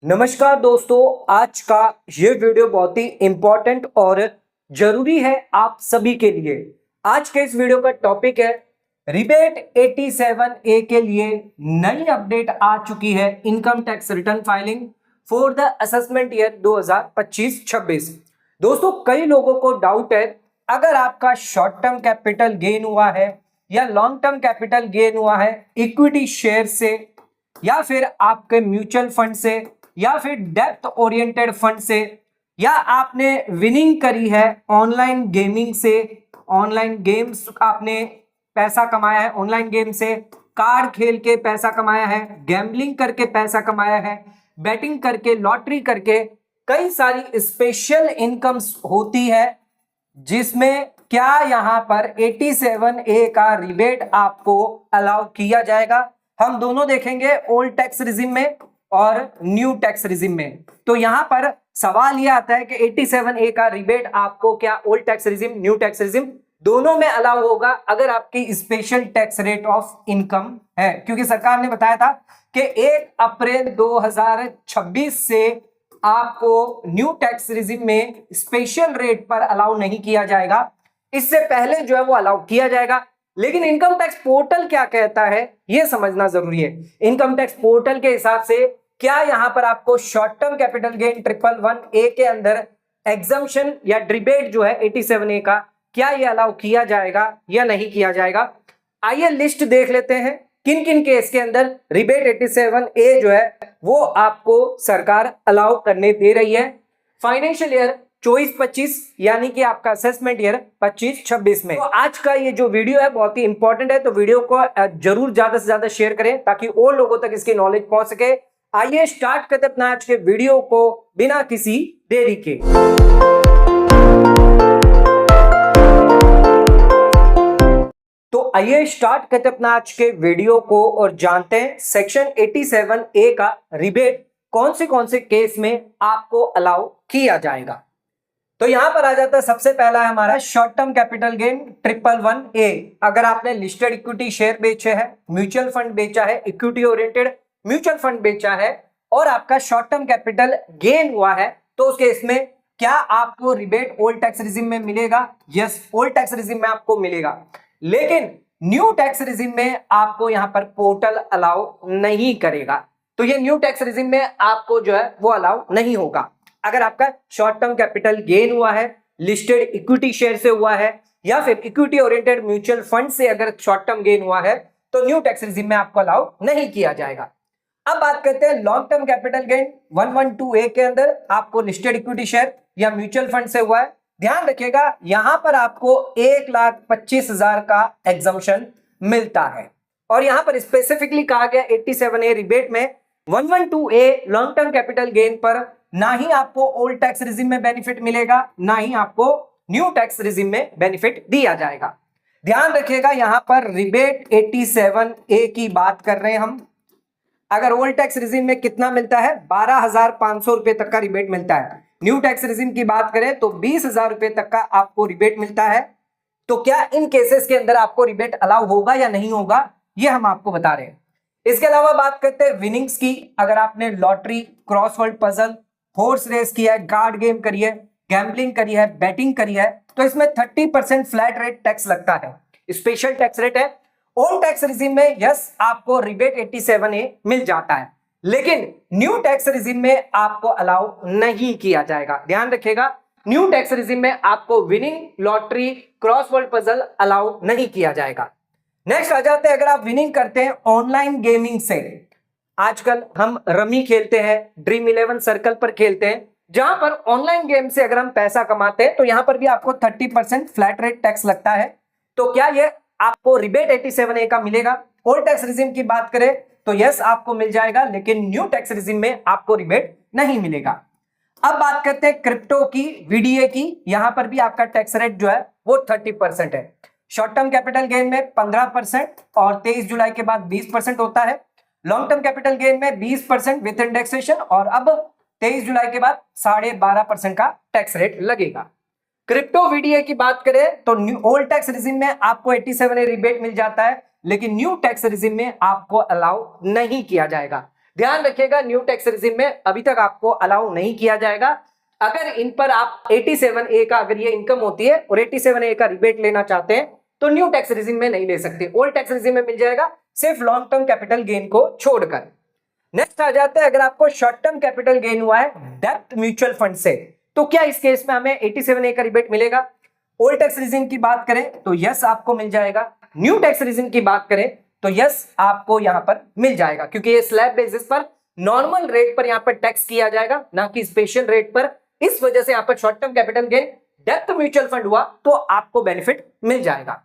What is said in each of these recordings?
नमस्कार दोस्तों, आज का ये वीडियो बहुत ही इंपॉर्टेंट और जरूरी है आप सभी के लिए। आज के इस वीडियो का टॉपिक है रिबेट 87A के लिए नई अपडेट आ चुकी है income tax return filing for the assessment year 2025-26। दोस्तों, कई लोगों को डाउट है, अगर आपका शॉर्ट टर्म कैपिटल गेन हुआ है या लॉन्ग टर्म कैपिटल गेन हुआ है इक्विटी शेयर से या फिर आपके म्यूचुअल फंड से या फिर डेप्थ ओरिएंटेड फंड से या आपने विनिंग करी है ऑनलाइन गेमिंग से, ऑनलाइन गेम्स आपने पैसा कमाया है, ऑनलाइन गेम से कार्ड खेल के पैसा कमाया है, गैम्बलिंग करके पैसा कमाया है, बैटिंग करके, लॉटरी करके, कई सारी स्पेशल इनकम्स होती है जिसमें क्या यहां पर 87A का रिबेट आपको अलाउ किया जाएगा। हम दोनों देखेंगे, ओल्ड टैक्स रिजिम में और न्यू टैक्स रिजिम में। तो यहां पर सवाल यह आता है कि 87A का रिबेट आपको क्या old tax regime, new tax regime दोनों में अलाउ होगा अगर आपकी special tax rate of income है, क्योंकि सरकार ने बताया था कि 1 अप्रैल 2026 से आपको न्यू टैक्स रिजिम में स्पेशल रेट पर अलाउ नहीं किया जाएगा, इससे पहले जो है वो अलाउ किया जाएगा। लेकिन इनकम टैक्स पोर्टल क्या कहता है यह समझना जरूरी है। इनकम टैक्स पोर्टल के हिसाब से क्या यहां पर आपको short term capital gain 111A के अंदर एग्जम्पशन या रिबेट जो है 87A का, क्या यह अलाउ किया जाएगा या नहीं किया जाएगा। आइए लिस्ट देख लेते हैं किन किन केस के अंदर रिबेट 87A जो है वो आपको सरकार अलाउ करने दे रही है फाइनेंशियल ईयर 24-25 यानी कि आपका असेसमेंट ईयर 25-26 में। तो आज का ये जो वीडियो है बहुत ही इंपॉर्टेंट है, तो वीडियो को जरूर ज्यादा से ज्यादा शेयर करें ताकि और लोगों तक इसकी नॉलेज पहुंच सके। आइए स्टार्ट करते अपना आज के वीडियो को बिना किसी देरी के। तो आइए स्टार्ट करते अपना आज के वीडियो को और जानते हैं सेक्शन 87A का रिबेट कौन से केस में आपको अलाउ किया जाएगा। तो यहां पर आ जाता है, सबसे पहला है हमारा short term capital gain 111A। अगर आपने लिस्टेड इक्विटी शेयर बेचे हैं, म्यूचुअल फंड बेचा है, इक्विटी ओरिएंटेड म्यूचुअल फंड बेचा है और आपका शॉर्ट टर्म कैपिटल गेन हुआ है, तो उस केस में क्या आपको रिबेट ओल्ड टैक्स रिजिम में मिलेगा? यस, ओल्ड टैक्स रिजिम में आपको मिलेगा। लेकिन न्यू टैक्स रिजिम में आपको यहां पर पोर्टल अलाउ नहीं करेगा, तो ये न्यू टैक्स रिजिम में आपको जो है वो अलाउ नहीं होगा। अगर आपका शॉर्ट टर्म कैपिटल गेन हुआ है लिस्टेड इक्विटी शेयर से हुआ है या फिर इक्विटी ओरिएंटेड म्यूचुअल फंड से अगर शॉर्ट टर्म गेन हुआ है तो न्यू टैक्स रिजिम में आपको अलाउ नहीं किया जाएगा। अब बात करते हैं long term capital gain 112A के अंदर आपको लिस्टेड इक्विटी शेयर या म्यूचुअल फंड से हुआ है। ध्यान रखिएगा, यहां पर आपको 1,25,000 का एग्जम्पशन मिलता है और यहां पर स्पेसिफिकली कहा गया 87A रिबेट में 112A long term capital gain पर ना ही आपको ओल्ड टैक्स रिजिम में बेनिफिट मिलेगा, ना ही आपको न्यू टैक्स रिजिम में बेनिफिट दिया जाएगा। ध्यान रखिएगा, यहां पर रिबेट 87A की बात कर रहे हैं हम। अगर ओल्ड टैक्स रिजिम में कितना मिलता है, 12,500 रुपए तक का रिबेट मिलता है। न्यू टैक्स रिजिम की बात करें तो 20,000 रुपए तक का आपको रिबेट मिलता है। तो क्या इन केसेस के अंदर आपको रिबेट अलाउ होगा या नहीं होगा, यह हम आपको बता रहे हैं। इसके अलावा बात करते हैं विनिंग्स की। अगर आपने lottery, crossword puzzle, horse race किया है, कार्ड गेम करी है, गैम्बलिंग करी है, बैटिंग करी है, तो इसमें 30% फ्लैट रेट टैक्स लगता है, स्पेशल टैक्स रेट है। ओल्ड टैक्स रिजिम में यस आपको रिबेट 87A मिल जाता है, लेकिन न्यू टैक्स रिजिम में आपको अलाउ नहीं किया जाएगा। ध्यान रखिएगा, न्यू टैक्स रिजिम में आपको winning, lottery, crossword puzzle allow नहीं किया जाएगा। नेक्स्ट आ जाते हैं, अगर आप विनिंग करते हैं ऑनलाइन गेमिंग से, आजकल हम रमी खेलते हैं, ड्रीम 11 सर्कल पर खेलते हैं, जहां पर ऑनलाइन गेम से अगर हम पैसा कमाते हैं तो यहां पर भी आपको 30% फ्लैट रेट टैक्स लगता है। तो क्या ये आपको रिबेट 87A का मिलेगा? ओल्ड टैक्स रिजिम की बात करें तो यस आपको मिल जाएगा, लेकिन न्यू टैक्स रिजिम में आपको रिबेट नहीं मिलेगा। अब बात करते हैं क्रिप्टो की, VDA की। यहां पर भी आपका टैक्स रेट जो है वो 30% है। शॉर्ट टर्म कैपिटल गेन में 15% और 23 जुलाई के बाद 20% होता है। लॉन्ग टर्म कैपिटल गेन में 20% विथ इंडेक्सेशन और अब 23 जुलाई के बाद 12.5% का टैक्स रेट लगेगा। क्रिप्टो VDA की बात करें तो ओल्ड टैक्स रिजिम में आपको 87A रिबेट मिल जाता है, लेकिन न्यू टैक्स रिजिम में आपको अलाउ नहीं किया जाएगा। ध्यान रखिएगा, न्यू टैक्स रेजिम में अभी तक आपको अलाउ नहीं किया जाएगा। अगर इन पर आप 87A का अगर ये इनकम होती है और 87A का रिबेट लेना चाहते हैं तो न्यू टैक्स रेजिम में नहीं ले सकते, ओल्ड टैक्स रेजिम में मिल जाएगा, सिर्फ लॉन्ग टर्म कैपिटल गेन को छोड़कर। नेक्स्ट आ जाते हैं, अगर आपको शॉर्ट टर्म कैपिटल गेन हुआ है डेप्थ म्यूचुअल फंड से, तो क्या इस केस में हमें 87A का रिबेट मिलेगा? ओल्ड टैक्स रेजिम की बात करें तो यस आपको मिल जाएगा, न्यू टैक्स रेजिम की बात करें तो यस आपको यहां पर मिल जाएगा, क्योंकि ये स्लैब बेसिस पर नॉर्मल रेट पर यहां पर टैक्स किया जाएगा, ना कि स्पेशल रेट पर। इस वजह से यहां पर short term capital gain depth mutual fund हुआ तो आपको बेनिफिट मिल जाएगा।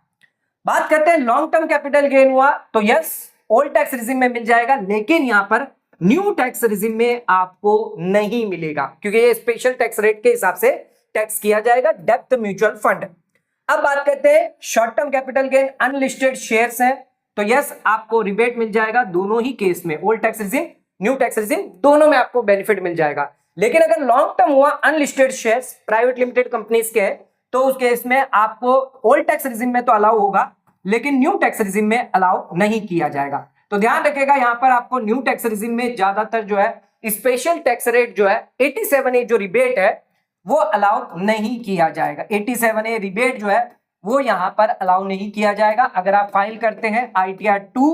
बात करते हैं लॉन्ग टर्म कैपिटल गेन हुआ तो यस ओल्ड टैक्स रेजिम में मिल जाएगा, लेकिन यहां पर न्यू टैक्स रेजिम में आपको नहीं मिलेगा, क्योंकि ये स्पेशल टैक्स रेट के हिसाब से टैक्स किया जाएगा डेप्थ म्यूचुअल फंड। अब बात करते हैं short term capital gain unlisted shares हैं, तो यस आपको रिबेट मिल जाएगा दोनों ही केस में, old tax regime new tax regime दोनों में आपको बेनिफिट मिल जाएगा। लेकिन अगर लॉन्ग टर्म हुआ unlisted shares private limited companies के हैं तो उस केस में आपको ओल्ड टैक्स रेजिम में तो अलाउ होगा, लेकिन न्यू टैक्स रेजिम में अलाउ नहीं किया जाएगा। तो ध्यान रखिएगा, यहां पर आपको न्यू टैक्स रेजिम में ज्यादातर जो है स्पेशल टैक्स रेट जो है 87A जो रिबेट है वो अलाउ नहीं किया जाएगा। 87A रिबेट जो है वो यहां पर अलाउ नहीं किया जाएगा। अगर आप फाइल करते हैं ITR 2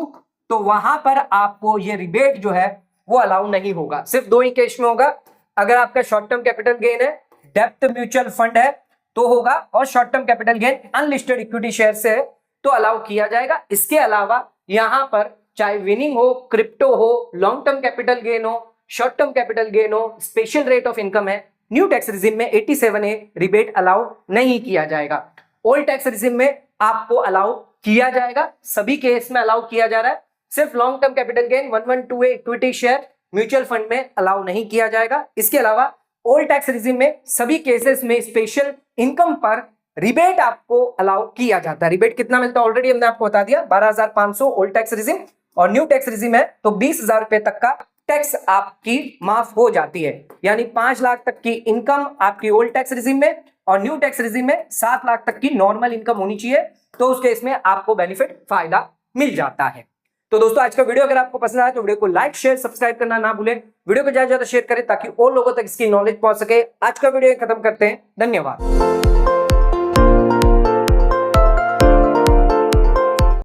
तो वहां पर आपको ये रिबेट जो है वो अलाउ नहीं होगा, सिर्फ दो ही केस में होगा। अगर आपका शॉर्ट टर्म कैपिटल गेन है, डेप्थ म्यूचुअल फंड है तो होगा, और short term capital gain unlisted equity share से है तो अलाउ किया जाएगा। इसके अलावा यहां पर चाहे विनिंग हो, क्रिप्टो हो, लॉन्ग टर्म कैपिटल गेन हो, शॉर्ट टर्म कैपिटल गेन हो, स्पेशल रेट ऑफ इनकम है, न्यू टैक्स रेजिम में 87A रिबेट अलाउ नहीं किया जाएगा। ओल्ड टैक्स रेजिम में आपको अलाउ किया जाएगा, सभी केस में अलाउ किया जा रहा है, सिर्फ long term capital gain 112A equity share mutual fund में अलाउ नहीं किया जाएगा। इसके अलावा ओल्ड टैक्स रेजिम में सभी केसेस में स्पेशल इनकम पर रिबेट आपको अलाउ किया जाता है। रिबेट कितना मिलता है ऑलरेडी हमने आपको बता दिया, 12,500 ओल्ड टैक्स रेजिम, और न्यू टैक्स रेजिम है तो 20,000 रुपए तक का टैक्स आपकी माफ हो जाती है। यानी 5 लाख तक की इनकम आपकी ओल्ड टैक्स रेजिम में और न्यू टैक्स रेजिम में 7 लाख तक की नॉर्मल इनकम होनी चाहिए, तो उस केस में आपको बेनिफिट फायदा मिल जाता है। तो दोस्तों आज का वीडियो अगर आपको पसंद आया तो वीडियो को लाइक शेयर सब्सक्राइब करना ना भूलें, वीडियो को ज्यादा से ज्यादा शेयर करें ताकि और लोगों तक इसकी नॉलेज पहुंच सके। आज का वीडियो खत्म करते हैं, धन्यवाद।